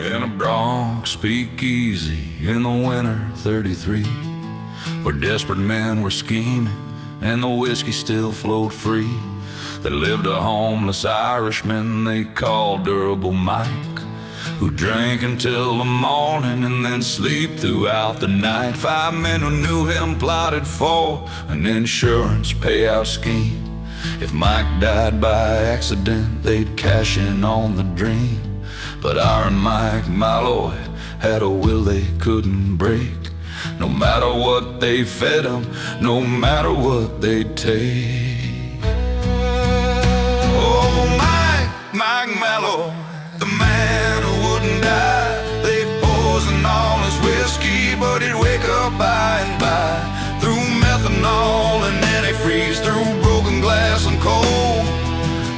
In a Bronx speakeasy in the winter '33, where desperate men were scheming and the whiskey still flowed free, there lived a homeless Irishman they called Durable Mike, who drank until the morning and then sleep throughout the night. 5 men who knew him plotted for an insurance payout scheme. If Mike died by accident, they'd cash in on the dream. But Iron Mike Malloy had a will they couldn't break. No matter what they fed him, no matter what they'd take. Oh, Mike Malloy, the man who wouldn't die. They'd poison all his whiskey, but he'd wake up by and by. Through methanol and antifreeze, through broken glass and coal,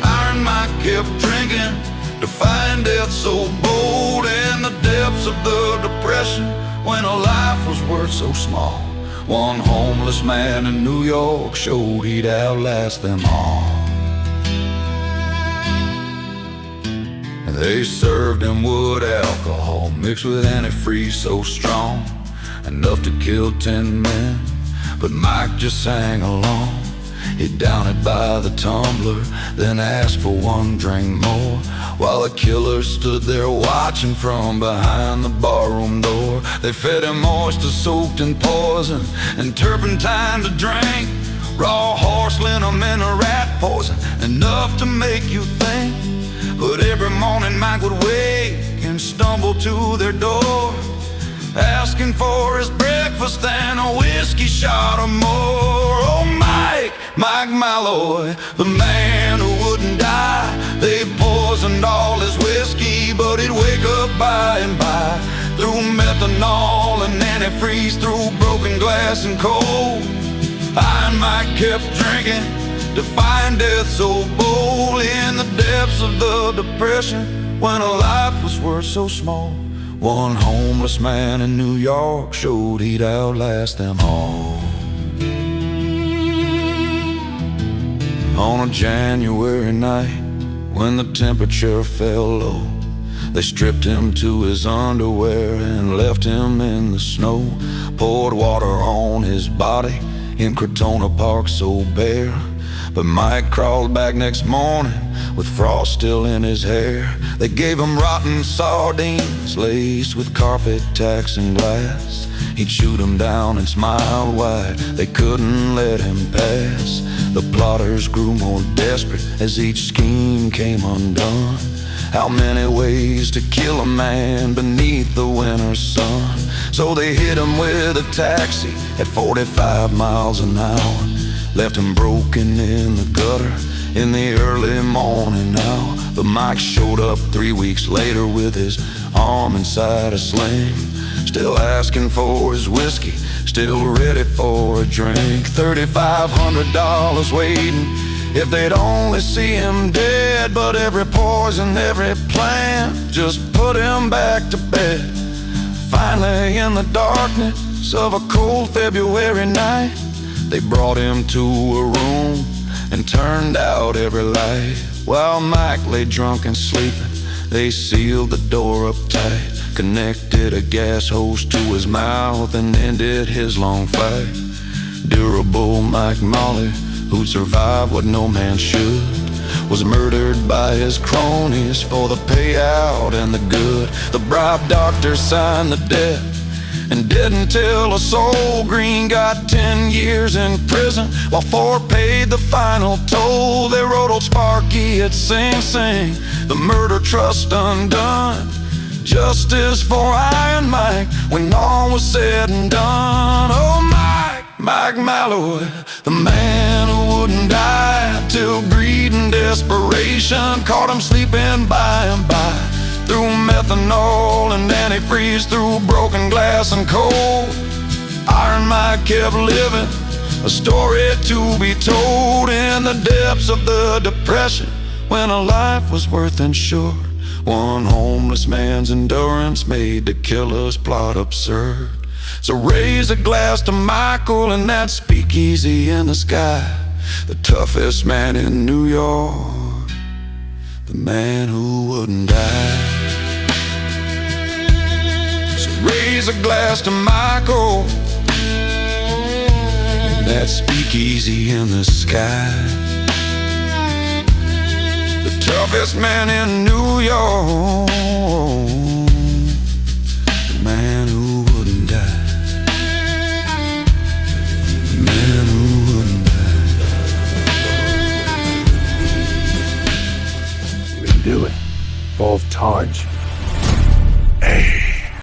Iron Mike kept drinking, defying death so bold. In the depths of the depression, when a life was worth so small, one homeless man in New York showed he'd outlast them all. They served him wood alcohol mixed with antifreeze so strong, enough to kill 10 men, but Mike just sang along. He'd down it by the tumbler, then asked for one drink more, while the killer stood there watching from behind the barroom door. They fed him oysters soaked in poison and turpentine to drink, raw horse liniment and rat poison, enough to make you think. But every morning Mike would wake and stumble to their door, asking for his breakfast and a whiskey shot or more. Oh, Mike Malloy, the man who wouldn't die. They poisoned all his whiskey, but he'd wake up by and by. Through methanol and antifreeze, through broken glass and coal, Iron Mike kept drinking, defying death so bold. In the depths of the depression, when a life was worth so small, one homeless man in New York showed he'd outlast them all. On a January night, when the temperature fell low, they stripped him to his underwear and left him in the snow. Poured water on his body in Crotona Park so bare, but Mike crawled back next morning with frost still in his hair. They gave him rotten sardines laced with carpet tacks and glass. He'd shoot them down and smile wide, they couldn't let him pass. The plotters grew more desperate as each scheme came undone. How many ways to kill a man beneath the winter sun? So they hit him with a taxi at 45 miles an hour, left him broken in the gutter in the early morning hour. But Mike showed up 3 weeks later with his arm inside a sling, still asking for his whiskey, still ready for a drink. $3,500 waiting if they'd only see him dead, but every poison, every plan just put him back to bed. Finally, in the darkness of a cold February night, they brought him to a room and turned out every light. While Mike lay drunk and sleeping, they sealed the door up tight, connected a gas hose to his mouth and ended his long fight. Durable Mike Malloy, who'd survived what no man should, was murdered by his cronies for the payout and the good. The bribe doctor signed the debt and didn't tell a soul. Green got 10 years in prison while Ford paid the final toll. They wrote old Sparky at Sing Sing, the murder trust undone. Justice for Iron Mike when all was said and done. Oh, Mike Malloy, the man who wouldn't die till greed and desperation caught him sleeping by and by. Through methanol and antifreeze, through broken glass and coal, Iron Mike kept living, a story to be told. In the depths of the depression, when a life was worth insured, one homeless man's endurance made the killer's plot absurd. So raise a glass to Michael and that speakeasy in the sky, the toughest man in New York, the man who wouldn't die. raise a glass to Michael, that speakeasy in the sky, the toughest man in New York, the man who wouldn't die, the man who wouldn't die. Do it both times.